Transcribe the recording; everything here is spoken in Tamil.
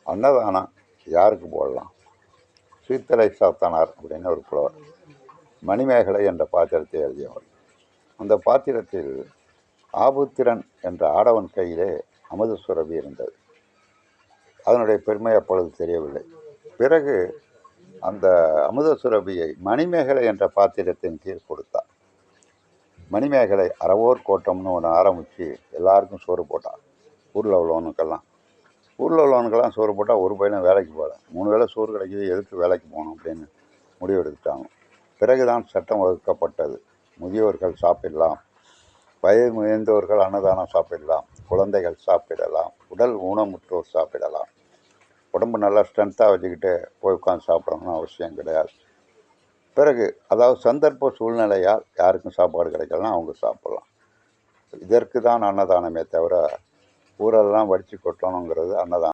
அன்னதானம் யாருக்கு போடலாம்? சீத்தலை சாத்தனார் அப்படின்னு ஒரு புலவர் மணிமேகலை என்ற பாத்திரத்தை எழுதியவர். அந்த பாத்திரத்தில் ஆபுத்திரன் என்ற ஆடவன் கையிலே அமுத சுரபி இருந்தது. அதனுடைய பெருமை அப்பொழுது தெரியவில்லை. பிறகு அந்த அமுத சுரபியை மணிமேகலை என்ற பாத்திரத்தின் கீழ் கொடுத்தார். மணிமேகலை அறவோர் கோட்டம்னு ஒன்று ஆரம்பித்து எல்லாருக்கும் சோறு போட்டார். ஊரில் உள்ளவனுக்கெல்லாம் சோறு போட்டால் ஒரு பையனும் வேலைக்கு போகல. 3 வேளை சோறு கிடைக்கிது, எதுக்கு வேலைக்கு போகணும் அப்படின்னு முடிவு எடுத்துட்டாங்க. பிறகுதான் சட்டம் வகுக்கப்பட்டது. முதியோர்கள் சாப்பிடலாம், வயது முதிர்ந்தவர்கள் அன்னதானம் சாப்பிடலாம், குழந்தைகள் சாப்பிடலாம், உடல் ஊனமுற்றோர் சாப்பிடலாம். உடம்பு நல்லா ஸ்ட்ரென்த்தாக வச்சுக்கிட்டு போய் உட்காந்து சாப்பிடணும்னு அவசியம் கிடையாது. பிறகு அதாவது சந்தர்ப்ப சூழ்நிலையால் யாருக்கும் சாப்பாடு கிடைக்கலாம், அவங்க சாப்பிட்லாம். இதற்கு தான் அன்னதானமே தவிர ஊரெல்லாம் வடித்து கொட்டணுங்கிறது அன்னதானம்